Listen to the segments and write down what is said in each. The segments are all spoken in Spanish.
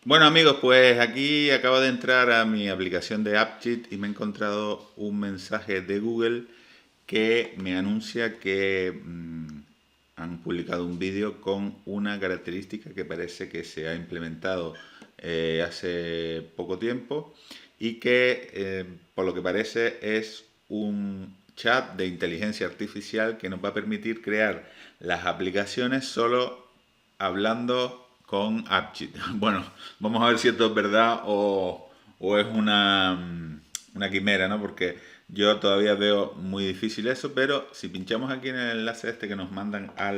Bueno amigos, pues aquí acabo de entrar a mi aplicación de AppCheat y me he encontrado un mensaje de Google que me anuncia que han publicado un vídeo con una característica que parece que se ha implementado hace poco tiempo y que por lo que parece es un chat de inteligencia artificial que nos va a permitir crear las aplicaciones solo hablando con AppCheat. Bueno, vamos a ver si esto es verdad o es una quimera, ¿no? Porque yo todavía veo muy difícil eso, pero si pinchamos aquí en el enlace este que nos mandan a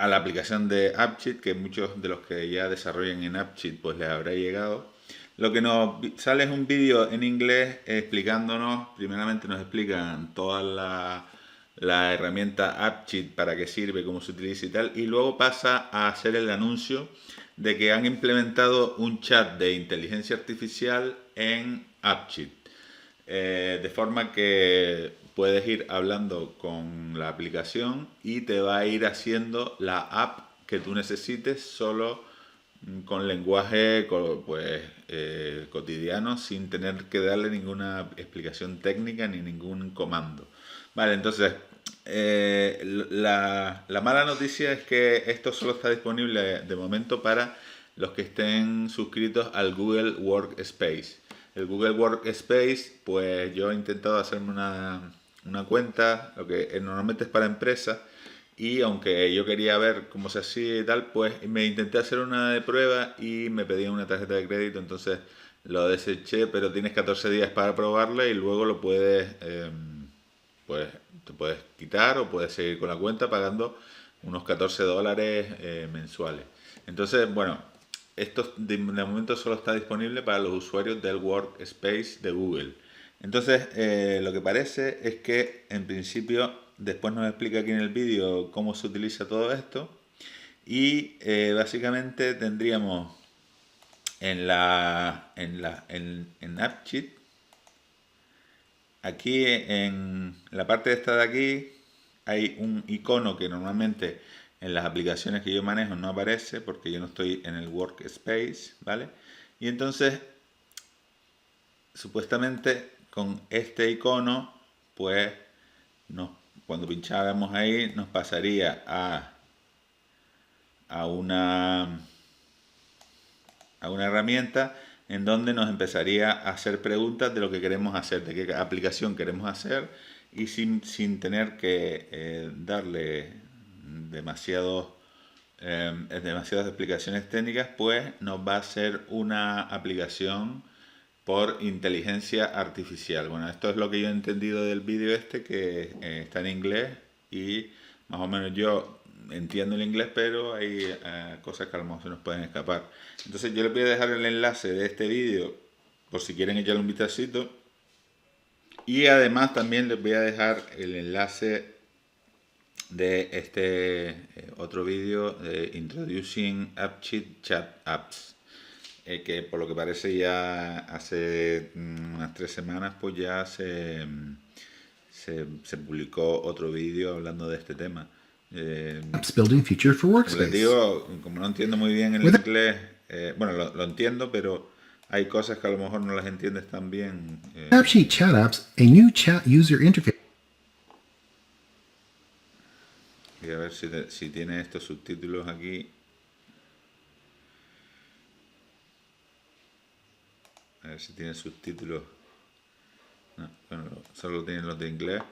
la aplicación de AppCheat, que muchos de los que ya desarrollan en AppCheat pues les habrá llegado, lo que nos sale es un vídeo en inglés explicándonos, primeramente nos explican toda la herramienta AppCheat, para qué sirve, cómo se utiliza y tal, y luego pasa a hacer el anuncio de que han implementado un chat de inteligencia artificial en AppCheat. De forma que puedes ir hablando con la aplicación y te va a ir haciendo la app que tú necesites solo con lenguaje pues, cotidiano, sin tener que darle ninguna explicación técnica ni ningún comando. Vale, entonces la mala noticia es que esto solo está disponible de momento para los que estén suscritos al Google Workspace. El Google Workspace, pues yo he intentado hacerme una cuenta, lo que normalmente es para empresas, y aunque yo quería ver cómo se hacía y tal, pues me intenté hacer una de prueba y me pedían una tarjeta de crédito, entonces lo deseché, pero tienes 14 días para probarla y luego lo puedes, pues te puedes quitar o puedes seguir con la cuenta pagando unos $14 mensuales. Entonces, bueno, esto de momento solo está disponible para los usuarios del Workspace de Google. Entonces, lo que parece es que en principio, después nos explica aquí en el vídeo cómo se utiliza todo esto. Y básicamente tendríamos en AppCheat, aquí en la parte esta de aquí, hay un icono que normalmente en las aplicaciones que yo manejo no aparece porque yo no estoy en el workspace, ¿vale? Y entonces, supuestamente con este icono, pues nos, cuando pincháramos ahí nos pasaría a una a una herramienta en donde nos empezaría a hacer preguntas de lo que queremos hacer, de qué aplicación queremos hacer, y sin tener que darle demasiados, demasiadas explicaciones técnicas, pues nos va a hacer una aplicación por inteligencia artificial. Bueno, esto es lo que yo he entendido del vídeo este, que está en inglés y más o menos yo entiendo el inglés, pero hay cosas que a lo mejor se nos pueden escapar. Entonces yo les voy a dejar el enlace de este vídeo por si quieren echarle un vistacito. Y además también les voy a dejar el enlace de este otro vídeo de Introducing AppCheat Chat Apps. Que por lo que parece ya hace unas 3 semanas pues ya se publicó otro vídeo hablando de este tema. Apps building feature for Como les Workspace. digo, como no entiendo muy bien el With inglés, bueno, lo entiendo, pero hay cosas que a lo mejor no las entiendes tan bien. AppSheet Chat Apps, a new chat user interface. Y a ver si tiene estos subtítulos aquí. A ver si tiene subtítulos. No, bueno, solo tienen los de inglés.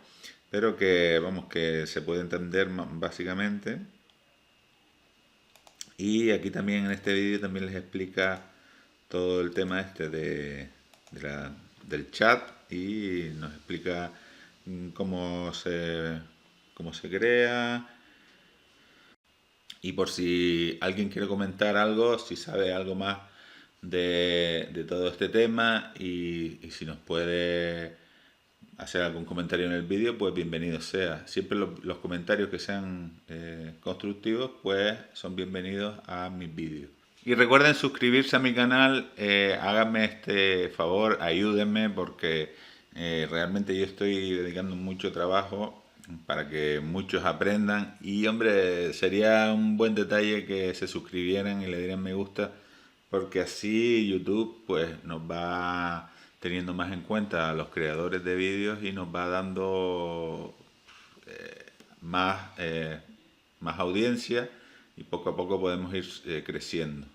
Pero que, vamos, que se puede entender básicamente. Y aquí también en este vídeo también les explica todo el tema este del chat y nos explica cómo se crea. Y por si alguien quiere comentar algo, si sabe algo más de todo este tema y si nos puede hacer algún comentario en el vídeo, pues bienvenido sea. Siempre los comentarios que sean constructivos, pues son bienvenidos a mis vídeos. Y recuerden suscribirse a mi canal, háganme este favor, ayúdenme porque realmente yo estoy dedicando mucho trabajo para que muchos aprendan. Y hombre, sería un buen detalle que se suscribieran y le dieran me gusta, porque así YouTube pues nos va teniendo más en cuenta a los creadores de vídeos y nos va dando más, más audiencia, y poco a poco podemos ir creciendo.